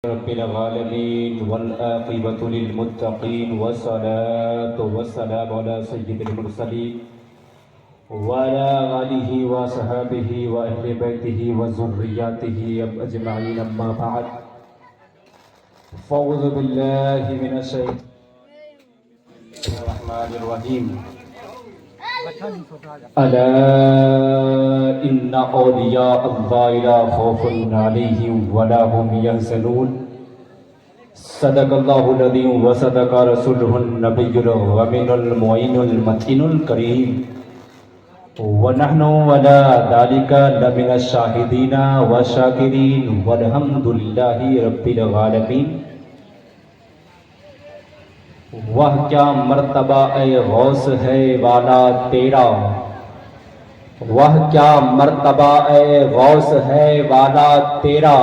رب العالمين والعاقبة للمتقين والصلاة والسلام على سيد المرسلين وعلى آله وصحبه وأهل بيته وذرياته أجمعين أما بعد فأعوذ بالله من الشيطان الرحمن الرحيم ألا إن أولياء الله لا خوف عليهم ولا هم يحزنون صدق الله العظيم وصدق رسوله النبي الأمين المعين المتين الكريم ونحن على ذلك لمن الشاهدين والشاكرين والحمد لله رب العالمين. وہ کیا مرتبہ اے غوث ہے والا تیرا، وہ کیا مرتبہ اے غوث ہے والا تیرا،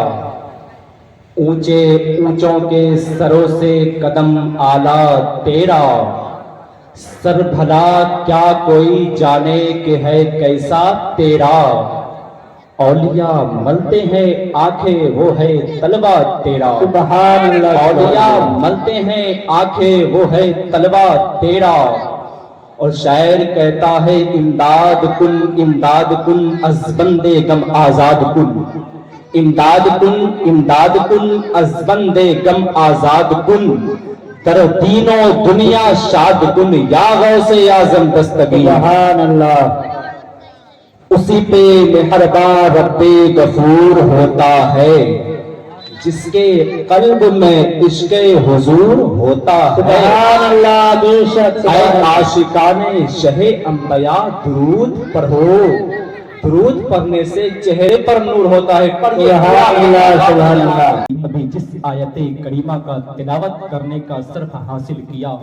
اونچے اونچوں کے سروں سے قدم اعلیٰ تیرا، سر بھلا کیا کوئی جانے کہ ہے کیسا تیرا، اولیاء ملتے ہیں آنکھیں وہ ہے طلبہ تیرا، سبحان اللہ، اولیاء ملتے ہیں آنکھیں وہ ہے طلبہ تیرا. اور شاعر کہتا ہے امداد کن از بندے غم آزاد کن، امداد کن از بندے غم آزاد کن، در دین و دنیا شاد کن یا غوث اعظم دستگیر. سبحان اللہ. اسی پہ مہرباں رب غفور ہوتا ہے جس کے قلب میں عشق حضور ہوتا ہے. سبحان اللہ. بے شک اے عاشقان شہ انبیاء درود پڑھو، درود پڑھنے سے چہرے پر نور ہوتا ہے. سبحان اللہ. ابھی جس آیت کریمہ کا تلاوت کرنے کا شرف حاصل کیا،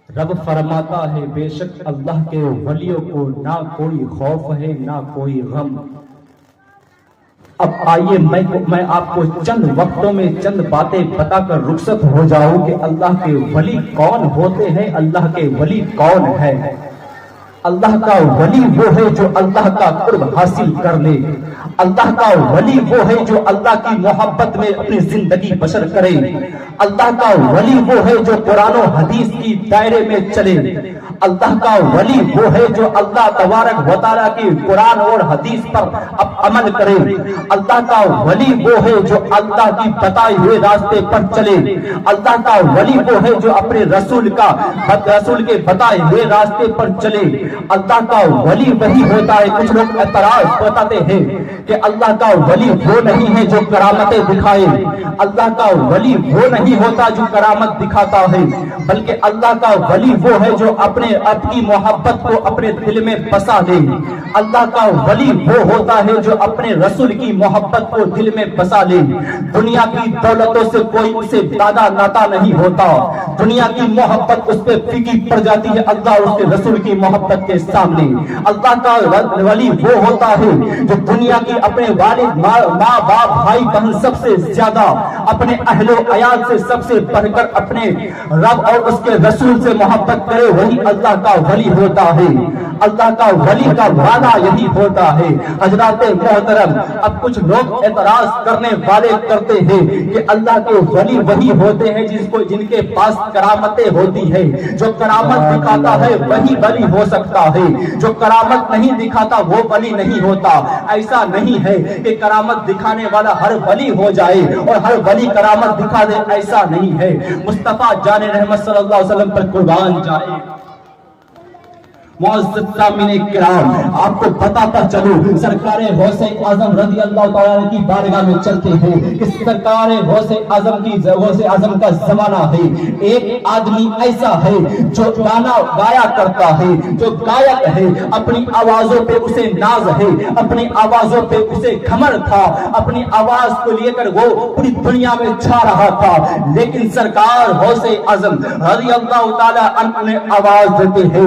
رب فرماتا ہے بے شک اللہ کے ولیوں کو نہ کوئی خوف ہے نہ کوئی غم. اب آئیے میں آپ کو چند وقتوں میں چند باتیں بتا کر رخصت ہو جاؤں کہ اللہ کے ولی کون ہوتے ہیں، اللہ کے ولی کون ہے. اللہ کا ولی وہ ہے جو اللہ کا قرب حاصل کر لے، اللہ کا ولی وہ ہے جو اللہ کی محبت میں اپنی زندگی بسر کرے، اللہ کا ولی وہ ہے جو قرآن و حدیث کی دائرے میں چلے، اللہ کا ولی وہ ہے جو اللہ تبارک و تعالیٰ کی قرآن اور حدیث پر عمل کرے، اللہ کا ولی وہ ہے جو اللہ کی بتائے ہوئے راستے پر چلے، اللہ کا ولی وہ ہے جو اپنے رسول کے بتائے ہوئے راستے پر چلے. اللہ کا ولی وہی ہوتا ہے. کچھ لوگ اعتراض بتاتے ہیں کہ اللہ کا ولی وہ نہیں ہے جو کرامتیں دکھائے، اللہ کا ولی وہ نہیں ہوتا جو کرامت دکھاتا ہے، بلکہ اللہ کا ولی وہ ہے جو اپنی محبت کو اپنے دل میں بسا دے. اللہ کا ولی وہ ہوتا ہے جو اپنے رسول کی محبت کو دل میں بسا لے. دنیا کی دولتوں سے کوئی اسے دادا ناتا نہیں ہوتا، دنیا کی محبت اس پہ پھیکی پڑ جاتی ہے اللہ اور اس کے رسول کی محبت کے سامنے. اللہ کا ولی وہ ہوتا ہے جو دنیا کی اپنے والد ماں باپ بھائی بہن سب سے زیادہ، اپنے اہل و عیال سے سب سے بڑھ کر اپنے رب اور اس کے رسول سے محبت کرے، وہی اللہ کا ولی ہوتا ہے. اللہ کا ولی کا وعدہ یہی ہوتا ہے. حضرات محترم، اب کچھ لوگ اعتراض کرنے والے کرتے ہیں کہ اللہ کے ولی وہی ہوتے ہیں جن کے پاس کرامتیں ہوتی ہے، جو کرامت دکھاتا ہے وہی ولی ہو سکتا ہے، جو کرامت نہیں دکھاتا وہ ولی نہیں ہوتا. ایسا نہیں ہے کہ کرامت دکھانے والا ہر ولی ہو جائے اور ہر ولی کرامت دکھا دے، ایسا نہیں ہے. مصطفیٰ جان رحمت صلی اللہ علیہ وسلم پر قربان جائے. معزز سامعین کرام، آپ کو بتاتا چلوں، سرکار غوث اعظم رضی اللہ تعالیٰ کی بارگاہ میں چلتے ہیں کہ سرکار غوث اعظم کا زمانہ ہے. ایک آدمی ایسا ہے جو گانا گایا کرتا ہے، جو گائک ہے، اپنی آوازوں پہ اسے ناز ہے، اپنی آوازوں پہ اسے گھمنڈ تھا، اپنی آواز کو لے کر وہ پوری دنیا میں چھا رہا تھا. لیکن سرکار غوث اعظم رضی اللہ تعالیٰ عنہ آواز دیتے ہیں،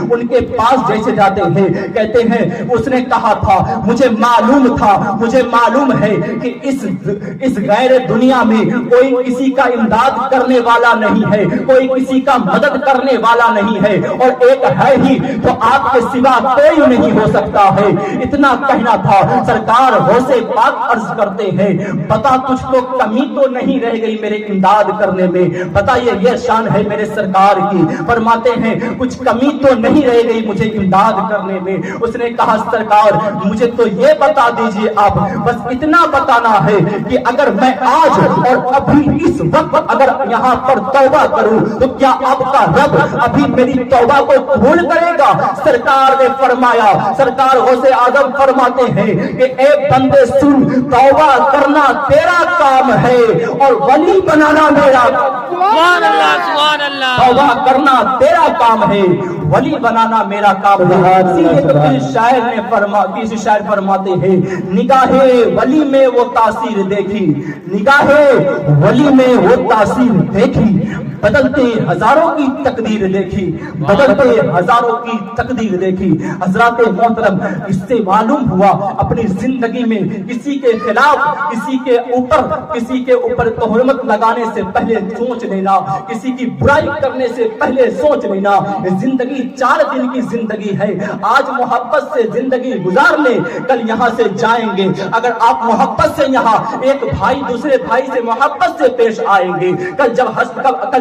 ان کے پاس جیسے جاتے ہیں کہتے ہیں اس نے کہا تھا مجھے معلوم ہے کہ اس غیر دنیا میں کوئی کسی کا امداد کرنے والا نہیں ہے, کوئی کسی کا مدد کرنے والا نہیں ہے, اور ایک ہے ہی تو آپ کے سوا کوئی نہیں ہو سکتا ہے. اتنا کہنا تھا. سرکار غوث پاک عرض کرتے ہیں بتا تجھ کو کمی تو نہیں رہ گئی میرے امداد کرنے میں. بتائیے یہ شان ہے میرے سرکار کی. فرماتے ہیں کچھ کمی تو نہیں رہ گئی مجھے امداد کرنے میں. اس نے کہا سرکار مجھے تو یہ بتا دیجئے آپ, بس اتنا بتانا ہے کہ اگر میں آج اور ابھی اس وقت اگر یہاں پر توبہ کروں تو کیا آپ کا رب ابھی میری توبہ کو قبول کرے گا؟ سرکار نے فرمایا, سرکار غوث اعظم فرماتے ہیں کہ اے بندے سن, توبہ کرنا تیرا کام ہے اور ولی بنانا میرا. سبحان اللہ, سبحان اللہ. توبہ کرنا تیرا کام ہے, ولی بنانا میرا کام ہے. اسی لیے تو کسی شاعر فرماتے ہیں نگاہ ولی میں وہ تاثیر دیکھی, نگاہ ولی میں وہ تاثیر دیکھی, بدلتے ہزاروں کی تقدیر دیکھی, بدلتے ہزاروں کی تقدیر دیکھی. حضرات محترم اس سے معلوم ہوا اپنی زندگی میں کسی کے خلاف کسی کے اوپر تہمت لگانے سے پہلے سوچ لینا, کسی کی برائی کرنے سے پہلے سوچ لینا. زندگی 4 دن کی زندگی ہے. آج محبت سے زندگی گزار لیں, کل یہاں سے جائیں گے. اگر آپ محبت سے یہاں ایک بھائی دوسرے بھائی سے محبت سے پیش آئیں گے, کل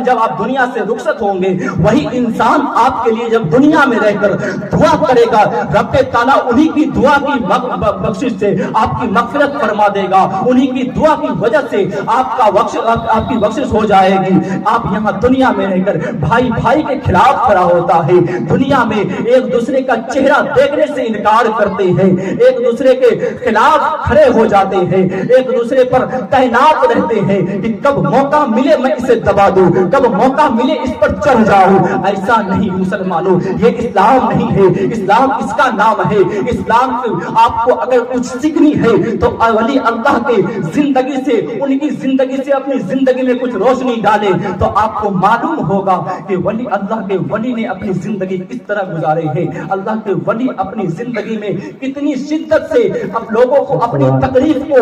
جب آپ دنیا سے رخصت ہوں گے وہی انسان آپ کے لیے جب دنیا میں رہ کر دعا کرے گا رب تعالیٰ انہی کی دعا کی بخشش سے آپ کی مغفرت فرما دے گا. انہی کی دعا کی وجہ سے آپ کی بخشش ہو جائے گی. آپ یہاں دنیا میں رہ کر بھائی بھائی کے خلاف کھڑا ہوتا ہے, دنیا میں ایک دوسرے کا چہرہ دیکھنے سے انکار کرتے ہیں, ایک دوسرے کے خلاف کھڑے ہو جاتے ہیں, ایک دوسرے پر تعینات رہتے ہیں کہ کب موقع ملے میں اسے دبا دوں, کب موقع ملے اس پر چڑھ جاؤں. ایسا نہیں مسلمانوں, یہ اسلام نہیں ہے. اسلام اس کا نام ہے. اسلام آپ کو اگر کچھ سیکھنی ہے تو ولی اللہ کے زندگی سے, ان کی زندگی سے اپنی زندگی میں کچھ روشنی ڈالے تو آپ کو معلوم ہوگا کہ ولی اللہ کے ولی نے اپنی زندگی کس طرح گزارے ہیں. اللہ کے ولی اپنی زندگی میں کتنی شدت سے لوگوں کو اپنی تکلیف کو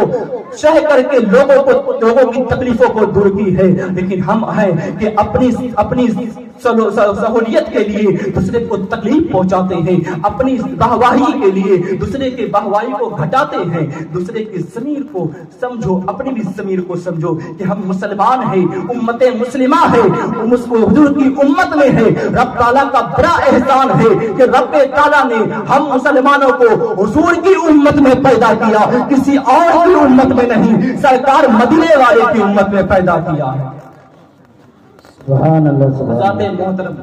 سہ کر کے لوگوں کی تکلیفوں کو دور کی ہے. لیکن ہم ہیں کہ اپنی سہولیت کے لیے دوسرے کو تکلیف پہنچاتے ہیں, اپنی بہواہی کے لیے دوسرے کے بہواہی کو گھٹاتے ہیں. دوسرے کی ضمیر کو سمجھو, اپنی بھی ضمیر کو سمجھو کہ ہم مسلمان ہیں, امت مسلمہ ہے, حضور کی امت میں ہے. رب تعالیٰ کا بڑا احسان ہے کہ رب تعالیٰ نے ہم مسلمانوں کو حضور کی امت میں پیدا کیا, کسی اور کی امت میں نہیں, سرکار مدینے والے کی امت میں پیدا کیا ہے. سبحان اللہ. ذات محترم